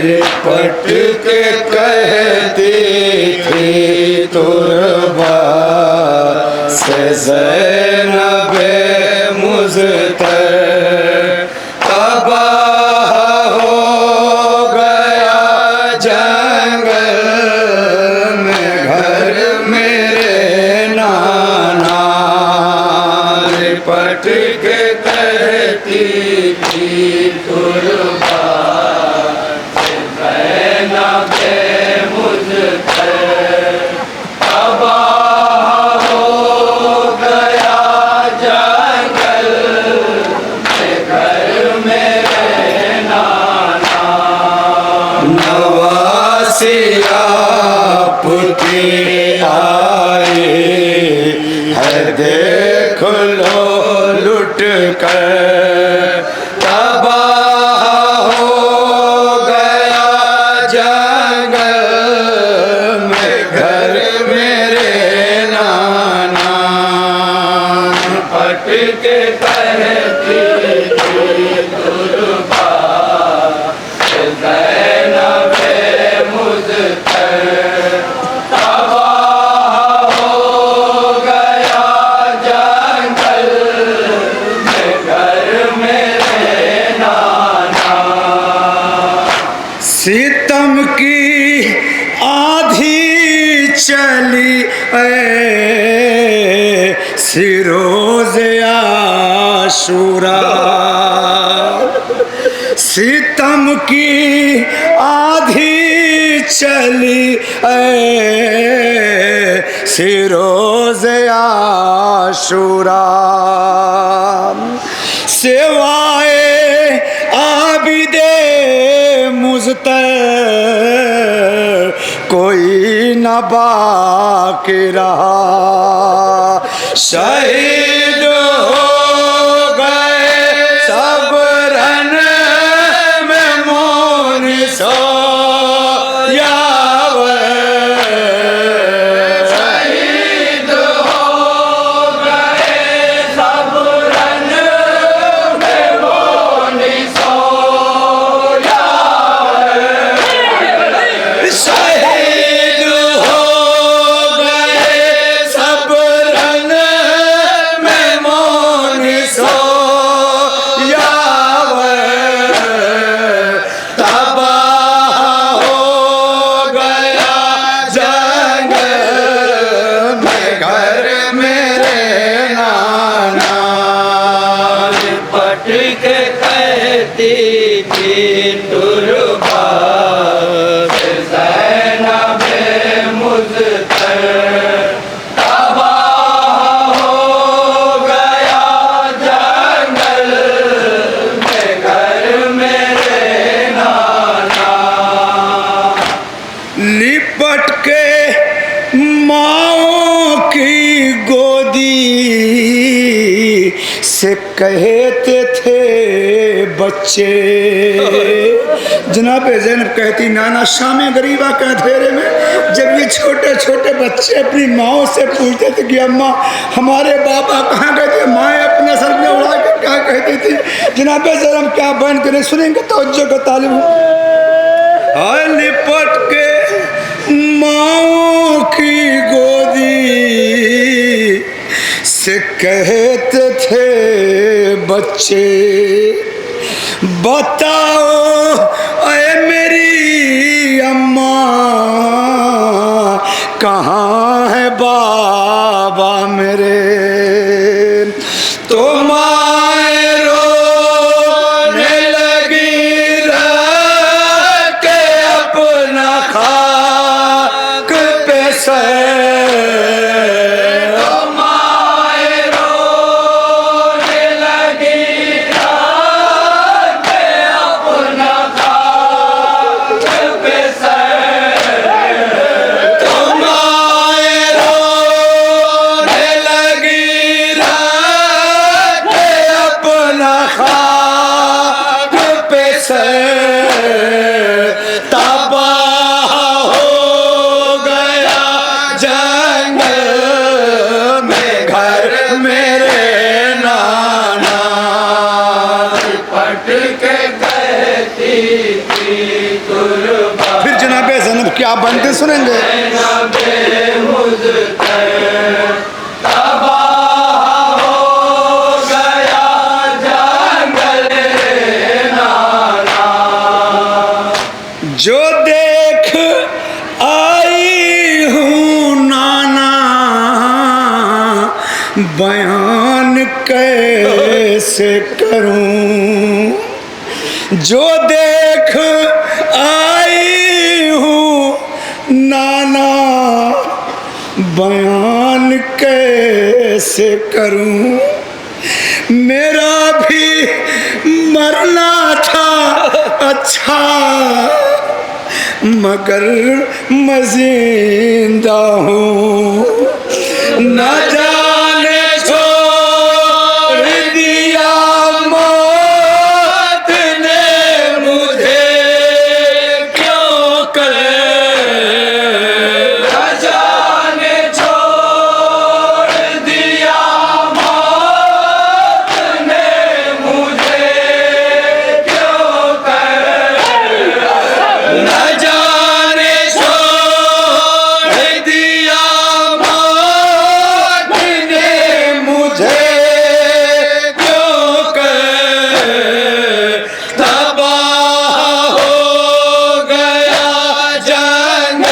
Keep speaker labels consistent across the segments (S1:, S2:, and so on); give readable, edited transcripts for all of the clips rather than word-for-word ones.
S1: लिपट के कहती थी तुरबा से ज़ैनबे मुज़्तर, तबाह हो गया जंगल में घर मेरे नाना। लिपट के कहती थी तुरबा से ज़ैनबे मुज़्तर, तबाह हो गया जंगल में घर मेरे नाना। नवासी आपकी आई है देख लो लुट कर, तबाह हो गया जंगल में घर मेरे नाना। पट के कहती थी तुरबा से ज़ैनबे मुज़्तर, तबाह हो गया जंगल में घर मेरे नाना। सितम की आधी चली सिरोज़ आशूरा, सितम की आधी चली सिरोज़ आशूरा, सिवाए आबिदे मुज़्तर कोई न बाकी रहा। शहीद हो गए सब रन में मोनिस यावर, शहीद हो गए सब रन में मोनिस यावर, शहीद हो गए सब रन में मोनिस यावर, तबाह हो गया जंगल में घर मेरे नाना। लिपट के कहती थी तुरबा से ज़ैनबे मुज़्तर, तबाह हो गया जंगल में घर मेरे नाना। लिपट के माओ की गोदी से कहते थे बच्चे, जनाब ज़ैनब कहती नाना शाम गरीबा के अंधेरे में जब ये छोटे छोटे बच्चे अपनी माओ से पूछते थे कि अम्मा हमारे बाबा कहाँ गए थे, माएँ अपने सर में उड़ा के क्या कहती थी। जनाब ज़ैनब क्या बयान करें, सुनेंगे तवज्जो का तालिब। लिपट के माओ की गोदी से कहते थे बच्चे, बताओ ऐ मेरी अम्मा कहाँ है बाबा मेरे। तो माए रोने लगी रह के अपना खाक पे सर, अपना फिर जनाब ज़ैनब क्या बनते सुनेंगे। जो देख आई हूँ नाना बयान कैसे करूं, जो देख आई हूँ नाना बयान कैसे करूं। मेरा भी मरना था अच्छा मगर मैं जिंदा हूँ, न जाने छोड़ दिया मौत ने मुझे क्यों कर, न जाने छोड़ दिया मौत ने मुझे क्यों कर, न जाने छोड़ दिया मौत ने मुझे क्यों कर, तबाह हो गया जंग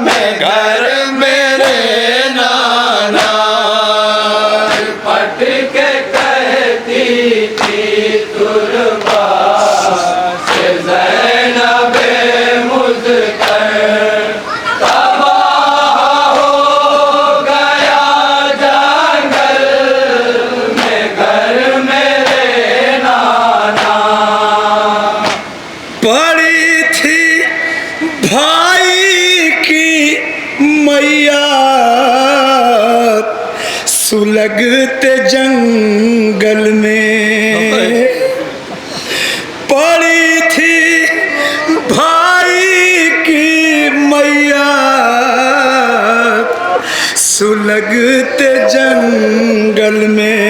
S1: में घर मेरे नाना। पट के कहती थी तुरबा से ज़ैनबे मुज़्फ़र, तबाह हो गया जंगल में घर मेरे नाना। पड़ी थी भाई की मैया सुलगते जंगल में, पड़ी थी भाई की मैया सुलगते जंगल में।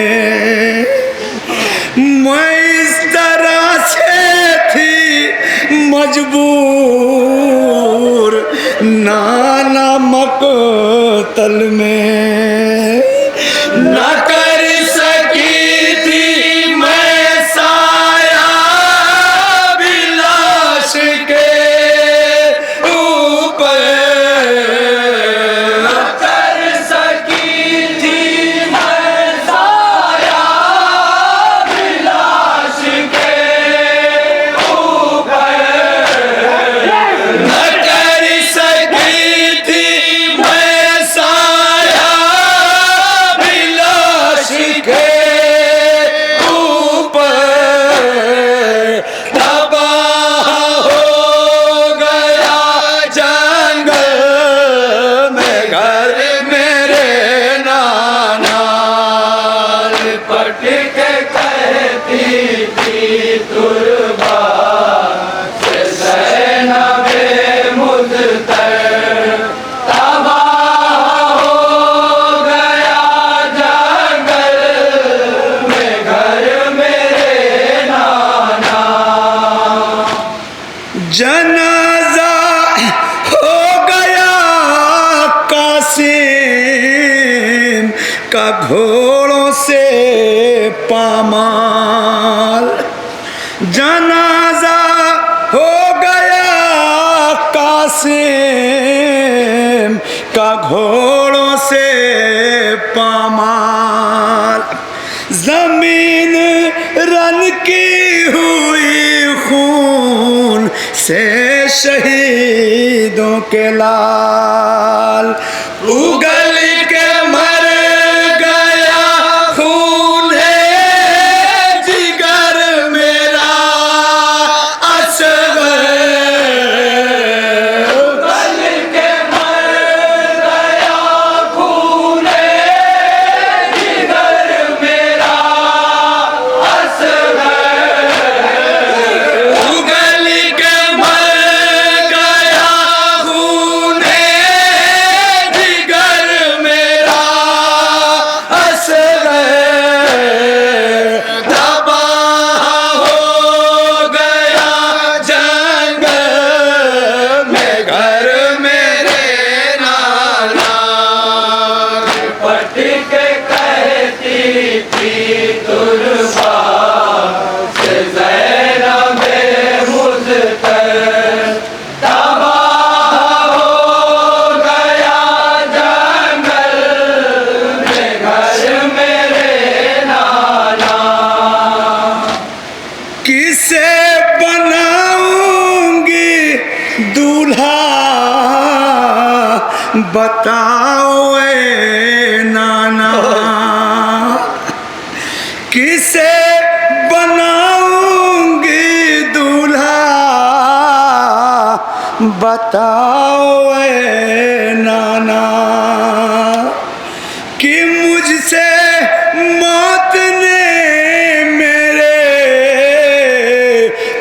S1: मैं इस तरह से थी मजबूर नाना मक़तल में, न कर सकी थी मैं साया भी लाश के ऊपर, न कर सकी थी मैं साया भी लाश के ऊपर, न कर सकी थी मैं साया भी लाश के ऊपर, तबाह हो गया जंगल में घर मेरे नाना। पट के कहती थी तुरबा से ज़ैनबे मुज़्फ़र, तबाह हो गया जंगल में घर मेरे नाना। जनाजा हो गया कासिम का घोड़ों से पामाल, जनाजा हो गया कासिम का घोड़ों से पामाल। जमीन रन की हुई खून से शहीदों के लाल, उगल के मर गया खून है जिगर मेरा असगर, उगल के मर गया खून है जिगर मेरा असगर, उगल के मर गया खून है जिगर बताओ ए नाना किसे बनाऊंगी दूल्हा, बताओ ए नाना कि मुझसे मौत ने मेरे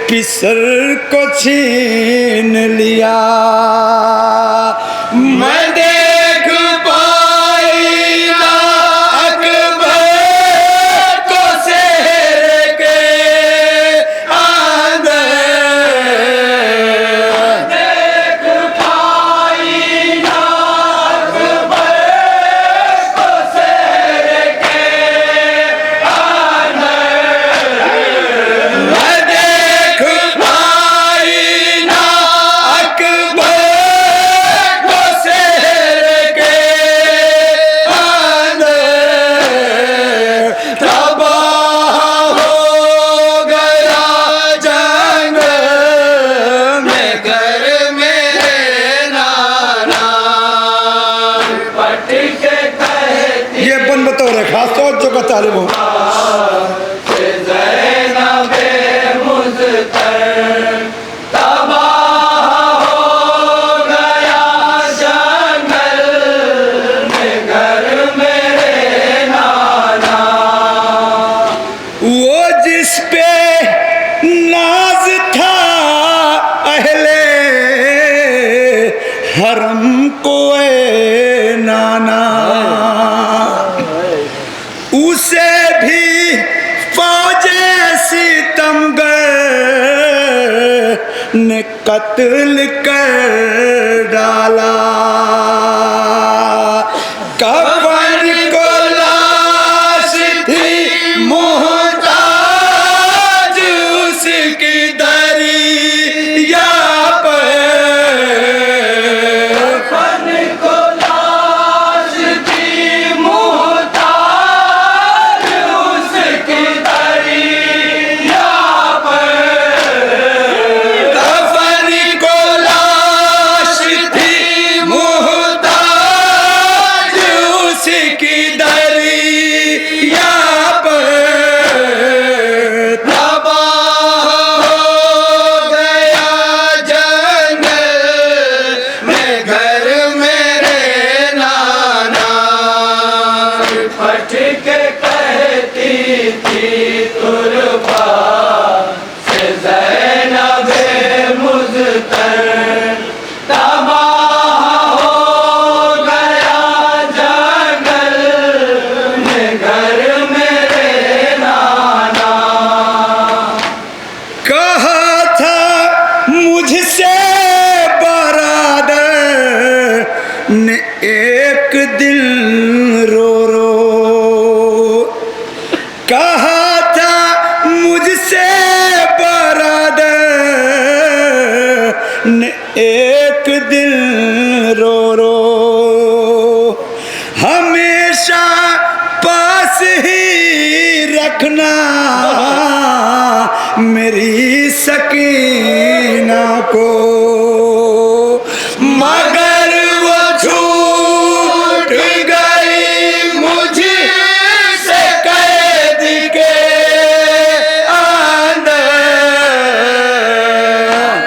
S1: पिसर को छीन लिया। मैं देख पाई ना अकबर को शहर के अंदर, देख पाई ना अकबर को शहर के अंदर, मैं देख पाई ना अकबर खास तौर जो का तालिब हूँ। वो जिस पे नाज था अहले हरम को ए नाना, उसे भी फौजे सितमगर ने कत्ल कर डाला। कफन को लाश थी मोहताज उसकी दरिया पर, कफन को लाश थी मोहताज उसकी दरिया पर, कफन को लाश थी मोहताज उसकी दरिया पर, तबाह हो गया जंगल में घर मेरे नाना, फट के कहती थी तुरबा से ज़ैनबे मुज़्तर, तबाह हो गया जंगल में घर मेरे नाना। कहा था मुझसे बरादर ने एक दिल रो रो, कहा था मुझसे बरादर ने एक दिल रो रो, हमेशा पास ही रखना मेरी सकीना को, मगर वो छूट गई मुझसे कैद के अंदर,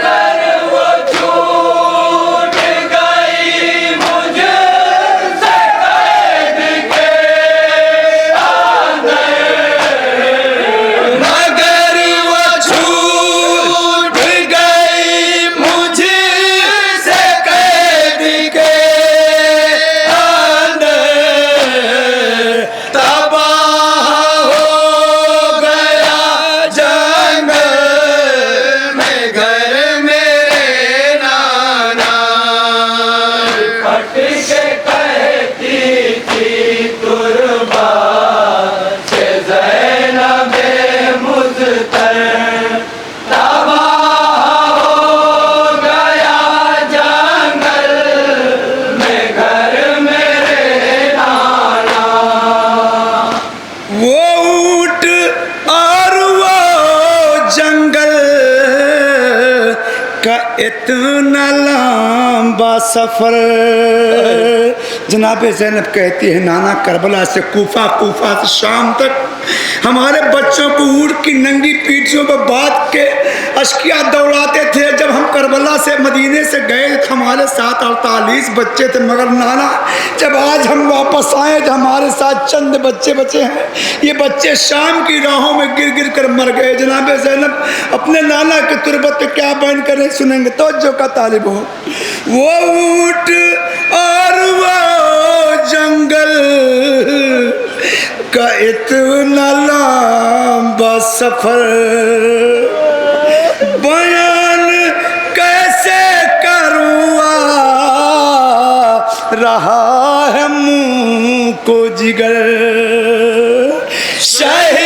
S1: मगर वो छूट गई मुझसे कैद के अंदर, मगर वो छूट गई का इतना लंबा सफर। जनाब ज़ैनब कहती है नाना करबला से कूफा, कूफा से शाम तक हमारे बच्चों को ऊँट की नंगी पीठियों पर बांध के अशकिया दौड़ाते थे। जब हम करबला से मदीने से गए हमारे साथ 48 बच्चे थे, मगर नाना जब आज हम वापस आए तो हमारे साथ चंद बच्चे बचे हैं। ये बच्चे शाम की राहों में गिर गिर कर मर गए। जनाब ज़ैनब अपने नाना के तुरबत पे क्या बयान कर रहे सुनेंगे तो जो का तालिब हो। वो ऊँट और वो जंगल का इतना लंबा सफर, बयान कैसे करूँ रहा है मुँह को जिगर। शहर